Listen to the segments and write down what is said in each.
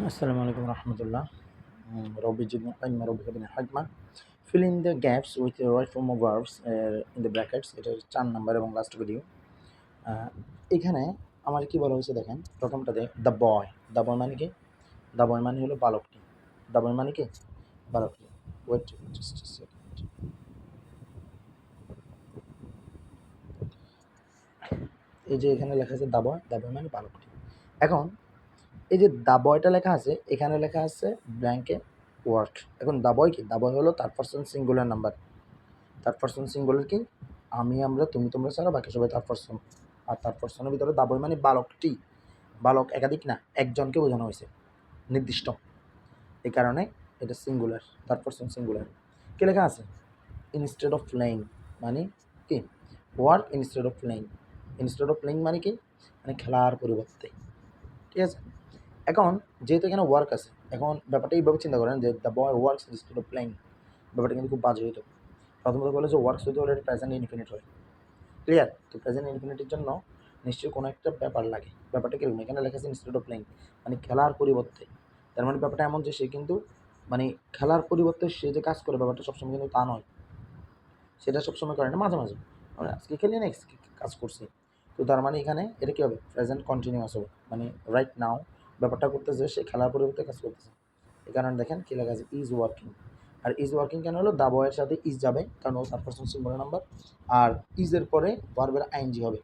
Assalamu alaikum warahmatullah. Rabbi zidni ilma, Rabbi zidni hikma. Fill in the gaps with the right form of verbs in the brackets. এটা 4 number এবং last video. এখানে আমার কি বলা হয়েছে দেখেন, প্রথমটাতে the boy. The boy মানে কি? দ্য বয় মানে হলো বালকটি। দ্য বয় মানে কি? বালকটি। Wait just a second. এই যে এখানে লেখা আছে দ্য বয় মানে বালকটি। এখন এই যে দ্য বয়টা লেখা আছে, এখানে লেখা আছে ব্ল্যাঙ্কে ওয়ার্ক। এখন দ্য বয় কি? দ্য বয় হলো third person singular number. Third person singular কি? আমি, আমরা, তুমি, তোমরা ছাড়া বাকি সবাই থার্ড পারসন। আর থার্ড পারসনের ভিতরে দা বই মানে বালকটি। বালক একাধিক না, একজনকে বোঝানো হয়েছে, নির্দিষ্ট। এই কারণে এটা সিঙ্গুলার, থার্ড পারসন সিঙ্গুলার। কি লেখা আছে? ইনস্টেড অফ প্লেইং মানে কি? Work instead of playing. Instead of playing মানে কি? মানে খেলার পরিবর্তে। ঠিক আছে? এখন যেহেতু এখানে ওয়ার্ক আছে, এখন ব্যাপারটা এইভাবে চিন্তা করেন যে the boy works instead of playing. ব্যাপারটা কিন্তু খুব বাজে হইতো। প্রথমত বলে যে ওয়ার্কস হইতে হলে প্রেজেন্ট ইনফিনিট হয়। ক্লিয়ার? তো প্রেজেন্ট ইনফিনিটির জন্য নিশ্চয়ই কোনো একটা ব্যাপার লাগে। ব্যাপারটা কিরকম? এখানে লেখা আছে ইনস্টেড অফ প্লেইং মানে খেলার পরিবর্তে। তার মানে ব্যাপারটা এমন যে সে কিন্তু মানে খেলার পরিবর্তে সে যে কাজ করে, ব্যাপারটা সবসময় কিন্তু তা নয়। সেটা সবসময় করে না, মাঝে মাঝে। মানে আজকে খেলি না, কাজ করছি। তো তার মানে এখানে এটা কী হবে? প্রেজেন্ট কন্টিনিউয়াস হবে, মানে রাইট নাও ব্যাপারটা করতেছে, সে খেলার পরিবর্তে কাজ করতেছে। এই কারণে দেখেন কী লেখা আছে? Is working. আর ইজ ওয়ার্কিং কেন হলো? দা বয়ের সাথে ইজ যাবে, কারণ ও থার্ড পারসন সিঙ্গুলার নাম্বার। আর ইজের পরে ভার্বের আইএনজি হবে।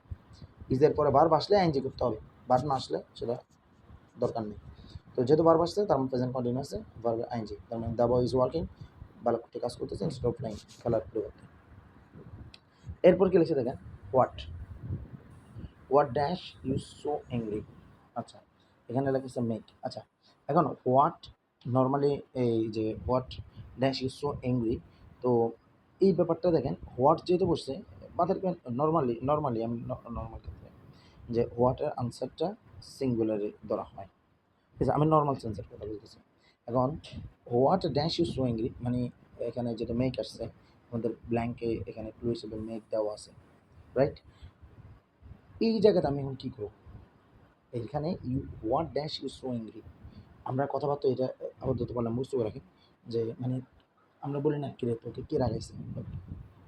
ইজের পরে ভার্ব আসলে আইএনজি করতে হবে, ভার্ব না আসলে সেটা দরকার নেই। তো যেহেতু ভার্ব আসছে, তার মানে প্রেজেন্ট কন্টিনিউয়াস আছে, ভার্বের আইএনজি। তার মানে দা বয় ইজ ওয়ার্কিং, বালকটি কাজ করতেছে ইনস্টেড অফ প্লেইং, খেলার পরিবর্তে। এরপর কি লিখছে দেখেন? What. What dash you so angry. আচ্ছা, এখানে লেখা মেক। আচ্ছা, এখন হোয়াট নর্মালি এই যে what dash you so angry, তো এই ব্যাপারটা দেখেন, হোয়াট যেহেতু বসছে মাথার নর্মালি আমি নর্মাল ক্ষেত্রে যে হোয়াটের আনসারটা সিঙ্গুলারে ধরা হয়। ঠিক আছে, আমি নর্মাল সেন্সের কথা বলতেছি। এখন what dash you so angry মানে এখানে যেটা মেক আসছে, আমাদের ব্ল্যাঙ্কে এখানে ক্লু হিসেবে মেক দেওয়া আছে, রাইট? এই জায়গাতে আমি এখন কী করব? এখানে you what dash you so angry, আমরা কথাবার্তা এটা আপাতত বললাম, বুঝতে রাখি যে মানে আমরা বলি না, কিরে তোকে কে রাগাইছে,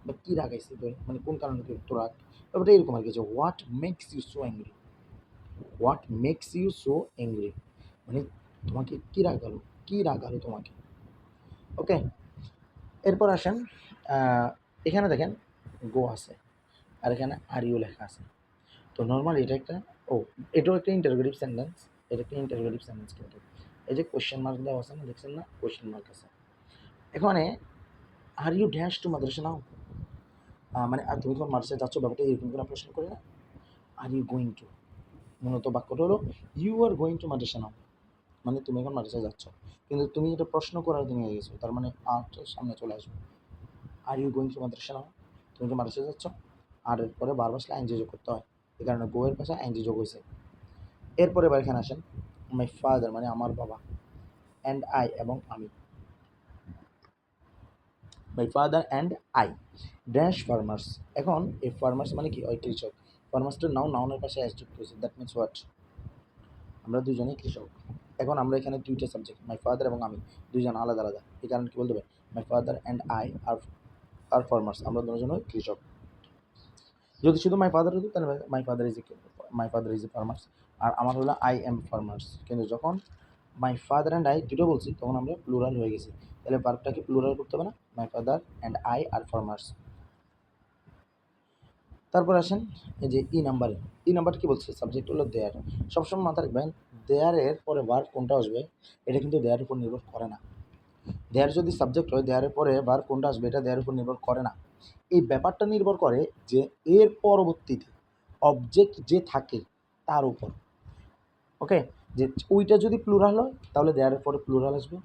বা কী রাগাইছে তোর, মানে কোন কারণে তোর রাগ, ব্যাপারটা এরকম আর কি, যে what makes you so angry. What makes you so angry মানে তোমাকে কী রাগালো, কী রাগালো তোমাকে। ওকে, এরপর আসেন, এখানে দেখেন গো আছে, আর এখানে আর ইউ লেখা আছে। তো নর্মালি এটা একটা, ও এটাও একটা ইন্টারোগেটিভ সেন্টেন্স। এটা একটা ইন্টারোগেটিভ সেন্টেন্স কিন্তু এই যে কোয়েশ্চেন মার্ক দেওয়া আছে না, দেখছেন না? কোয়েশ্চেন মার্ক আছে এখানে। আর ইউ ড্যাশ টু মাদ্রাসা নাও, মানে আর তুমি তোমার মাদ্রাসায় যাচ্ছ, ব্যাপারটা এরকম করে প্রশ্ন করে না। আর ইউ গোয়িং টু, মূলত বাক্যটা হলো ইউ আর গোয়িং টু মাদ্রাসা নাও, মানে তুমি এখন মাদ্রাসায় যাচ্ছ, কিন্তু তুমি এটা প্রশ্ন করার দিন হয়ে গেছো, তার মানে আরটা সামনে চলে আসবে। আর ইউ গোয়িং টু মাদ্রাসা নাও, তুমি তো মাদ্রাসায় যাচ্ছ, আর এরপরে বারবার আসলে আইনজি যোগ করতে হয়, এই কারণে গো এর পাশে আইনজি যোগ হয়েছে। এরপরে এবার এখানে আসেন, মাই ফাদার মানে আমার বাবা, অ্যান্ড আই এবং আমি। মাই father and I dash farmers. এখন এই ফার্মার্স মানে কি? ওই কৃষক। ফার্মার্সটা নাউনের পাশে অ্যাস যুক্ত হয়েছে, দ্যাট মিনস হোয়াট? আমরা দুজনেই কৃষক। এখন আমরা এখানে দুইটা সাবজেক্ট, মাই ফাদার এবং আমি, দুইজন আলাদা আলাদা। এই কারণে কি বলতে হবে? My father and I are farmers, আমরা দুজনই কৃষক। যদি শুধু মাই ফাদার হতো তাহলে my father is a farmers, আর আমার হলো আই এম ফার্মার্স। কিন্তু যখন মাই ফাদার অ্যান্ড আই দুটো বলছি, তখন আমরা প্লুরাল হয়ে গেছি, তাহলে ভার্বটাকে প্লুরাল করতে হবে না? মাই father and I are farmers. তারপর আসেন এই যে ই নাম্বার কি বলছে? সাবজেক্ট হলো দেয়ার। সবসময় মাথায় রাখবেন, দেয়ারের পরে ভার্ব কোনটা আসবে এটা কিন্তু দেয়ারের উপর নির্ভর করে না। দেয়ার যদি সাবজেক্ট হয়, দেয়ারের পরে ভার্ব কোনটা আসবে এটা দেয়ারের উপর নির্ভর করে না। এই ব্যাপারটা নির্ভর করে যে এর পরবর্তীতে অবজেক্ট যে থাকে তার উপর। ওকে, যে ওইটা যদি প্লুরাল হয় তাহলে দেয়ারের পরে প্লুরাল আসবে,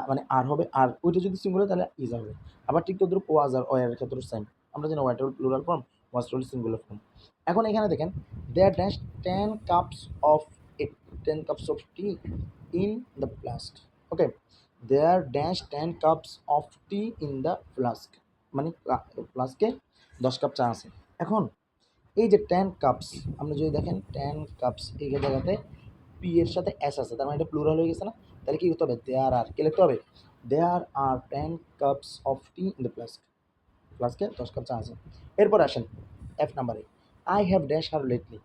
মানে আর হবে, আর ওইটা যদি সিঙ্গুলার তাহলে ইজ হবে। আবার ঠিক তদ্রুপ ওয়াজ আর ওয়ার ক্ষেত্রে সেম। আমরা জানি ওয়াটার প্লুরাল ফর্ম, ওয়াজ হল সিঙ্গুলার ফর্ম। এখন এখানে দেখেন, there dash 10 cups of 10 cups of tea in the flask. Okay, there dash 10 cups of tea in the flask, মানে ফ্লাস্কে 10 কাপ চা আছে। এখন এই যে 10 কাপস, আপনি যদি দেখেন 10 কাপস এই জায়গাতে পি এর সাথে এস আছে, তার মানে এটা প্লুরাল হয়ে গেছে না? তাহলে কি করতে হবে? দেয়ার আর, কি লিখতে হবে? There are 10 cups of tea in the flask. ফ্লাস্কে 10 কাপ চা আছে। এরপর আসেন এফ নাম্বারে, I have dash her lately.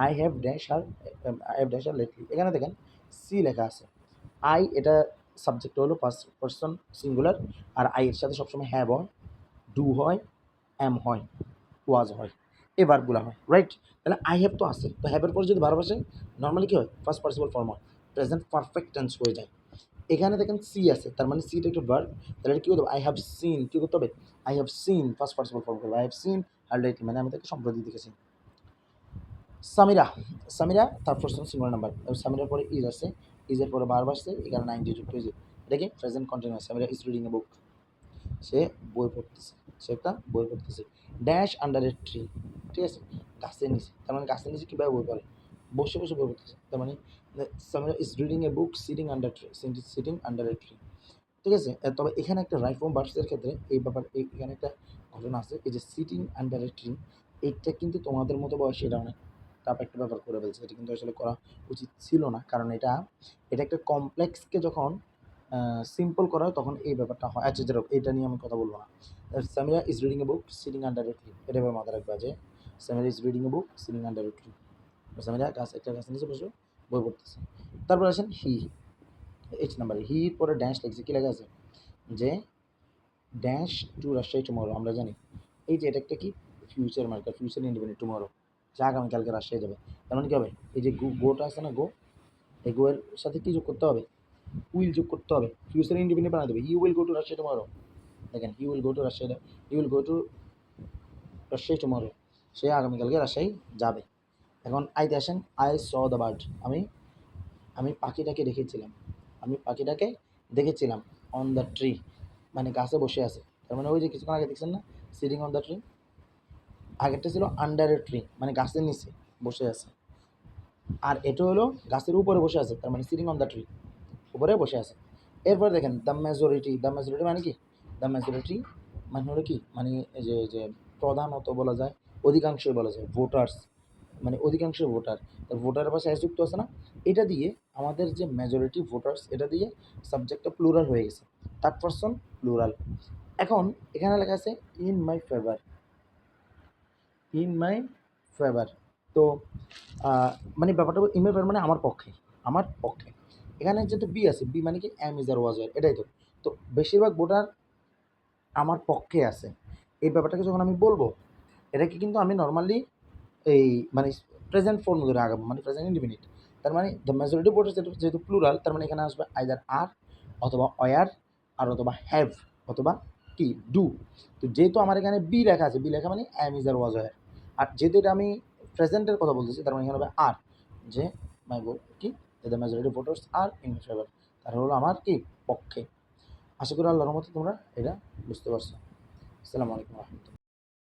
I have dash her, I have dash her lately. এখানে দেখেন সি লেখা আছে। আই এটা সাবজেক্ট হলো ফার্স্ট পারসন সিঙ্গুলার, আর আই এর সাথে সবসময় হ্যাভ হয়, ডু হয়, এম হয়, ওয়াজ হয়, এই ভার্বগুলো হয়, রাইট? তাহলে আই হ্যাভ তো আছে, তো হ্যাভের পরে যদি ভার্ব আসে নর্মালি কী হয়? ফার্স্ট পার্টিসিপল ফর্ম হয়, প্রেজেন্ট পারফেক্ট টেন্স হয়ে যায়। এখানে দেখেন সি আছে, তার মানে সিটা একটা ভার্ব, তাহলে এটা কী করতে হবে? আই হ্যাভ সিন, কী করতে হবে? I have seen first participle form করবে, আই হ্যাভ সিন আর লেটলি, মানে আমি তাকে সম্প্রতি দেখেছি। সামিরা, সামিরা তার পারসন সিঙ্গুলার নাম্বার, সামিরার পরে ইজ আছে, ইজের পরে ভার্ব আসছে, এখানে নাইনটি যুক্ত হয়েছে, এটা কি present continuous. Samira is reading a book, সে বই পড়তেছে, সে একটা বই পড়তেছে। ড্যাশ আন্ডার এ ট্রি, ঠিক আছে, গাছের নিচে, তার মানে গাছের নিচে কীভাবে বই পড়ে? বসে বসে বই পড়তেছে, তার মানে Samira is reading a book sitting under tree, sitting under a tree, ঠিক আছে। তবে এখানে একটা রাইট ফর্ম ভার্বসের ক্ষেত্রে এই ব্যাপার, এখানে একটা ঘটনা আছে, এই যে সিটিং আন্ডার এ ট্রি, এইটা কিন্তু তোমাদের মতো বয়সে এটা অনেক টাফ একটা ব্যাপার করে ফেলছে, এটা কিন্তু আসলে করা উচিত ছিল না, কারণ এটা একটা কমপ্লেক্সকে যখন সিম্পল করা হয় তখন এই ব্যাপারটা হয়। আচ্ছা যাই হোক, এটা নিয়ে আমি কথা বলবো না। Samira is reading a book sitting under a tree, এটা এবার মাথায় রাখবা যে Samira is reading a book sitting under a tree, Samira একটা গাছের নিচে বসে বই পড়তেছে। তারপর আসেন হি, এইচ নাম্বারে হির পরে ড্যাশ লিখছে, কী লেখা আছে? যে ড্যাশ টু রাজশাহী টুমরো, আমরা জানি এই যে এটা একটা কি future marker, future independent tomorrow, যে আগামীকালকে রাজশাহী যাবে, তার মানে কী হবে? এই যে গোটা আছে না, গো, এই গো এর সাথে কী যোগ করতে হবে? উইল যোগ করতে হবে, ফিউচার ইন্ডিপেন্ডেন্ট বানাতে হবে। He will go to Rajshahi tomorrow, দেখেন he will go to Rajshahi, he will go to Rajshahi tomorrow, সে আগামীকালকে রাজশাহী যাবে। এখন আইতে আসেন, আই স দ্য বার্ড, আমি আমি পাখিটাকে দেখেছিলাম, আমি পাখিটাকে দেখেছিলাম অন দ্য ট্রি, মানে গাছে বসে আছে, তার মানে ওই যে কিছুক্ষণ আগে দেখছেন না সিটিং অন দ্য ট্রি, আগেরটা ছিল আন্ডার এ ট্রি, মানে গাছের নিচে বসে আছে, আর এটা হলো গাছের উপরে বসে আছে, তার মানে সিটিং অন দ্য ট্রি, উপরে বসে আছে। এরপর দেখেন দ্য মেজরিটি, দ্য মেজরিটি মানে কি? দ্য মেজরিটি মানে হলো কি, মানে এই যে প্রধানত বলা যায়, অধিকাংশই বলা যায়, ভোটার্স, মানে অধিকাংশ ভোটার, ভোটারের পাশে এস যুক্ত আছে না, এটা দিয়ে আমাদের যে মেজরিটি ভোটার্স, এটা দিয়ে সাবজেক্টটা প্লুরাল হয়ে গেছে, থার্ড পারসন প্লুরাল। এখন এখানে লেখা আছে in my favour, in my favour, তো মানে ব্যাপারটা ইন মাই ফেভার মানে আমার পক্ষে, আমার পক্ষে। এখানে যেহেতু বি আছে, বি মানে কি এম ইজ আর ওয়াজ আর, এটাই তো। তো বেশিরভাগ ভোটার আমার পক্ষে আছে, এই ব্যাপারটাকে যখন আমি বলবো, এটাকে কিন্তু আমি নর্মালি এই মানে প্রেজেন্ট ফর্ম ধরে আগাবো, মানে প্রেজেন্ট ইন্ডিপেন্ডেন্ট, তার মানে দ্য মেজরিটি ভোটার যেহেতু প্লুরাল, তার মানে এখানে আসবে আইদার আর, অথবা অয়ার, আর অথবা হ্যাভ, অথবা কি ডু। তো যেহেতু আমার এখানে বি লেখা আছে, বি লেখা মানে am is R was were, আর যেহেতু এটা আমি প্রেজেন্টের কথা বলতেছি, তার মানে এখানে হবে আর, যে মাই ভোট কি, the majority voters are in favour, তার হলো আমার কি পক্ষে। আশা করি আল্লাহর মতো তোমরা এটা বুঝতে পারছো। আসসালামু আলাইকুম রহমতুল্লাহ।